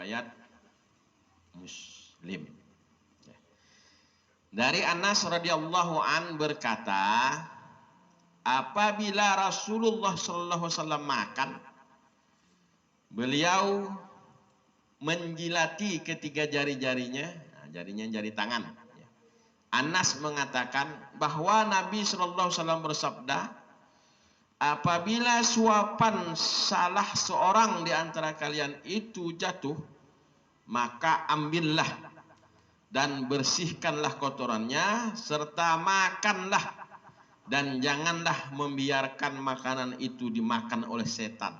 riwayat Muslim. Dari Anas radhiyallahu an berkata, apabila Rasulullah sallallahu alaihi wasallam makan, beliau menjilati ketiga jari-jarinya, jarinya jari tangan. Anas mengatakan bahwa Nabi sallallahu alaihi wasallam bersabda, apabila suapan salah seorang di antara kalian itu jatuh, maka ambillah dan bersihkanlah kotorannya serta makanlah, dan janganlah membiarkan makanan itu dimakan oleh setan.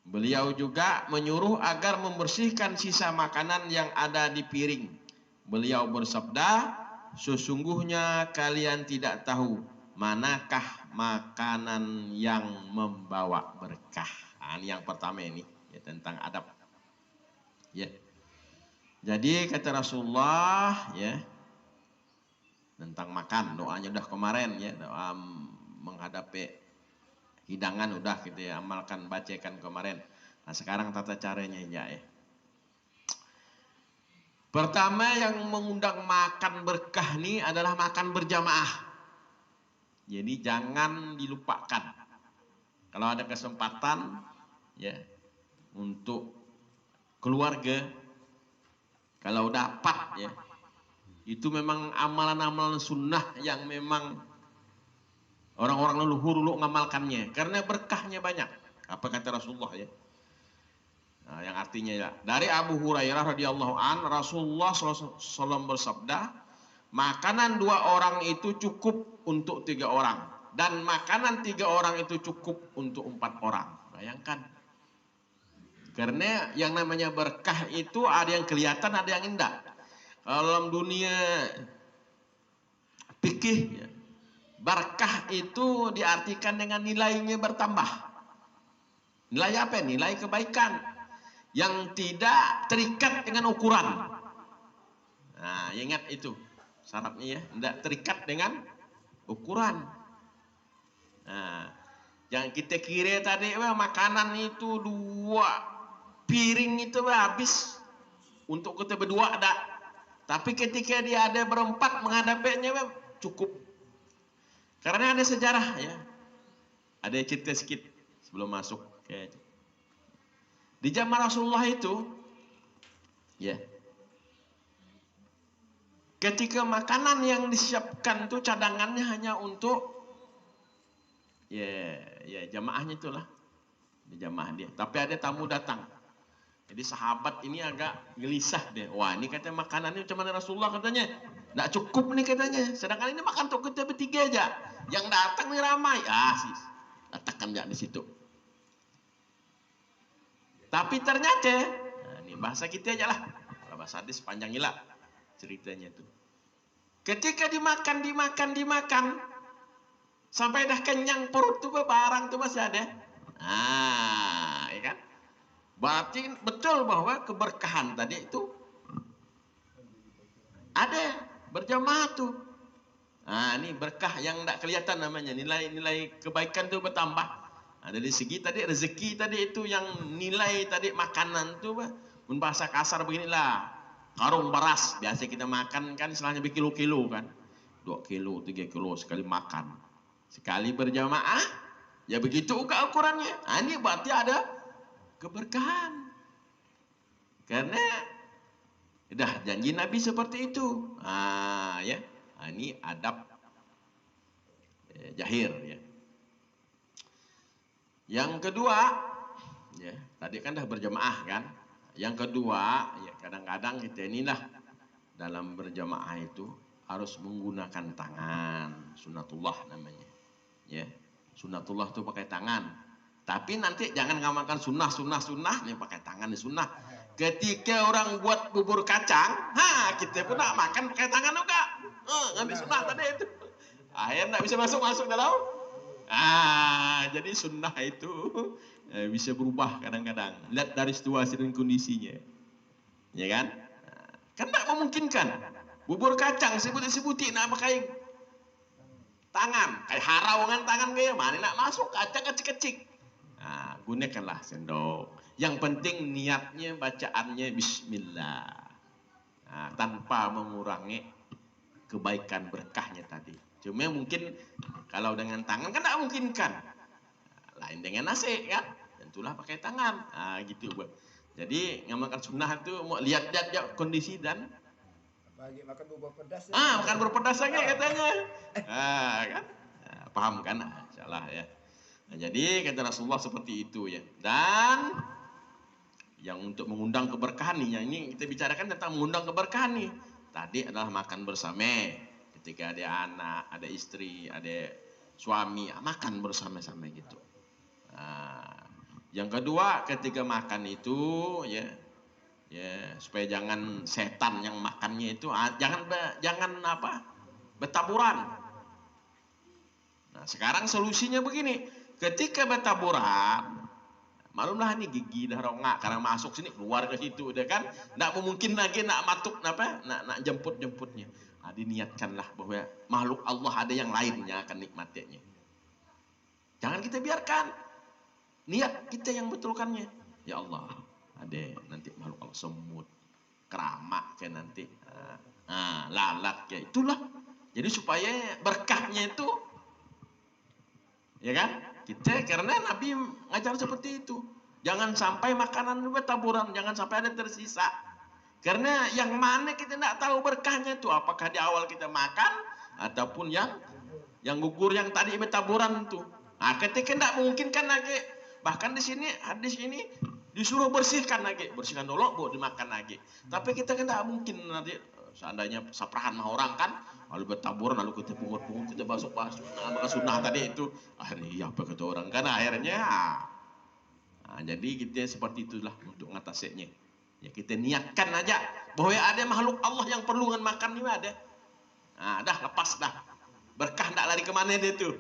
Beliau juga menyuruh agar membersihkan sisa makanan yang ada di piring. Beliau bersabda, sesungguhnya kalian tidak tahu manakah makanan yang membawa berkah. Nah, ini yang pertama ini ya, tentang adab. Ya. Jadi kata Rasulullah ya, tentang makan, doanya udah kemarin ya, doa menghadapi hidangan udah gitu ya, amalkan, bacakan kemarin. Nah sekarang tata caranya ya. Pertama yang mengundang makan berkah ini adalah makan berjamaah. Jadi jangan dilupakan. Kalau ada kesempatan ya untuk keluarga, kalau dapat ya, itu memang amalan-amalan sunnah yang memang orang-orang leluhur dulu ngamalkannya, karena berkahnya banyak. Apa kata Rasulullah ya? Nah, yang artinya ya, dari Abu Hurairah radhiyallahu an, Rasulullah SAW bersabda, makanan 2 orang itu cukup untuk 3 orang, dan makanan 3 orang itu cukup untuk 4 orang. Bayangkan. Karena yang namanya berkah itu ada yang kelihatan, ada yang enggak. Dalam dunia fikih, berkah itu diartikan dengan nilainya bertambah. Nilai apa? Nilai kebaikan yang tidak terikat dengan ukuran. Nah, ingat itu syaratnya ya, tidak terikat dengan ukuran. Nah, yang kita kira tadi makanan itu 2 piring itu habis untuk kita berdua ada. Tapi ketika dia ada berempat menghadapinya cukup. Karena ada sejarah ya. Ada cerita sedikit sebelum masuk ke di zaman Rasulullah itu ya. Ketika makanan yang disiapkan itu cadangannya hanya untuk ya jamaahnya itulah. Di jamaah dia. Tapi ada tamu datang. Jadi sahabat ini agak gelisah deh. Wah ini katanya makanannya macam mana Rasulullah katanya. Nggak cukup nih katanya. Sedangkan ini makan untuk kita bertiga aja. Yang datang nih ramai. Sis. Letakkan aja di situ. Tapi ternyata. Nah, ini bahasa kita aja lah. Kalau bahasa hadis panjang gila. Ceritanya itu. Ketika dimakan. Sampai dah kenyang perut tuh barang tuh masih ada. Nah, ya kan? Berarti betul bahwa keberkahan tadi itu ada berjamaah tuh. Nah, ini berkah yang tidak kelihatan namanya. Nilai kebaikan itu bertambah. Nah, dari segi tadi rezeki tadi itu yang nilai tadi makanan tuh, bahasa kasar beginilah. Karung beras biasa kita makan kan istilahnya berkilo-kilo kan. 2 kilo, 3 kilo sekali makan. Sekali berjamaah ya begitu ukurannya. Nah, ini berarti ada keberkahan. Karena dah janji Nabi seperti itu. Ya. Nah, ini adab jahir ya. Yang kedua, ya, tadi kan dah berjamaah kan. Yang kedua, ya kadang-kadang kita inilah dalam berjamaah itu harus menggunakan tangan, sunatullah namanya. Ya, sunatullah itu pakai tangan. Tapi nanti jangan ngamalkan sunnah nih pakai tangan di sunnah. Ketika orang buat bubur kacang, kita pun nak makan pakai tangan juga. Ngambil sunnah tadi itu. Akhirnya nggak bisa masuk dalam. Jadi sunnah itu bisa berubah kadang-kadang. Lihat dari situasi dan kondisinya, ya kan? Kan tak memungkinkan. Bubur kacang sebuti nak pakai tangan, kayak harau dengan tangan kayak mana nak masuk kacang kecil-kecil. Gunakanlah sendok. Yang penting niatnya, bacaannya bismillah. Nah, tanpa mengurangi kebaikan berkahnya tadi. Cuma mungkin kalau dengan tangan kan tidak mungkin kan. Lain dengan nasi kan. Tentulah pakai tangan. Nah, gitu. Jadi ngamalkan sunnah itu mau lihat kondisi dan bagi makan bubur pedas. makan berpedas aja katanya. Kan? Nah, paham kan? Insyaallah ya. Nah, jadi kata Rasulullah seperti itu ya. Dan yang untuk mengundang keberkahan nih, yang ini kita bicarakan tentang mengundang keberkahan nih. Tadi adalah makan bersama. Ketika ada anak, ada istri, ada suami, makan bersama-sama gitu. Nah, yang kedua ketika makan itu ya supaya jangan setan yang makannya itu jangan bertaburan. Nah, sekarang solusinya begini, ketika bertaburan, maklumlah ini gigi dah rongak karena masuk sini keluar ke situ udah kan, nggak mungkin lagi nak matuk nak jemputnya. Nah, diniatkanlah bahwa makhluk Allah ada yang lainnya akan nikmatinya. Jangan kita biarkan, niat kita yang betulkannya. Ya Allah, ada nanti makhluk Allah semut, keramak kayak nanti, lalat kayak itulah. Jadi supaya berkahnya itu, ya kan? Kita karena Nabi ngajar seperti itu. Jangan sampai makanan bertaburan, jangan sampai ada tersisa. Karena yang mana kita tidak tahu berkahnya itu, apakah di awal kita makan ataupun yang gugur yang tadi bertaburan itu. Nah, ketika tidak mungkin kan lagi. Bahkan di sini hadis ini disuruh bersihkan lagi, bersihkan dulu baru dimakan lagi. Tapi kita kan tidak mungkin nanti seandainya saprahan sama orang kan, lalu bertaburan, lalu kita pungut-pungut, kita basuk-basuk. Nah, maka sunnah tadi itu, akhirnya apa kata orang kan akhirnya. Nah, jadi kita seperti itulah untuk mengatasinya. Ya kita niatkan aja bahwa ada makhluk Allah yang perlu dengan makan ini ada. Nah, dah lepas dah. Berkah tidak lari kemana dia tuh.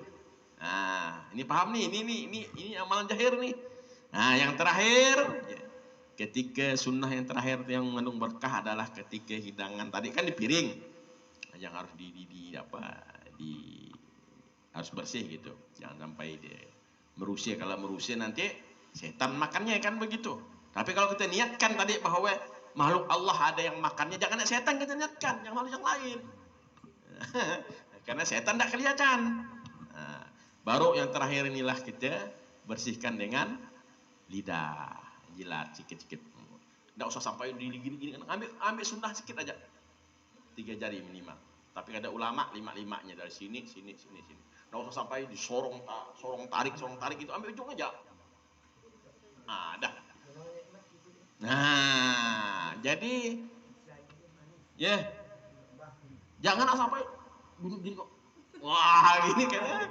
Nah, ini paham nih, ini amalan zahir nih. Nah, yang terakhir, ya, ketika sunnah yang terakhir yang mengandung berkah adalah ketika hidangan tadi kan di piring, yang harus harus bersih gitu, jangan sampai merusak. Kalau merusak nanti setan makannya kan begitu. Tapi kalau kita niatkan tadi bahwa makhluk Allah ada yang makannya, jangan setan kita niatkan, yang makhluk yang lain. Karena setan tidak kelihatan. Nah, baru yang terakhir inilah kita bersihkan dengan lidah, jilat sikit-sikit. Tidak usah sampai gini-gini, ambil sunnah sikit aja, 3 jari minimal. Tapi ada ulama 5-5-nya dari sini. Tidak usah sampai disorong tarik itu, ambil ujung aja. Nah, dah. Nah, jadi ya jangan sampai gini kok. Wah, gini kan.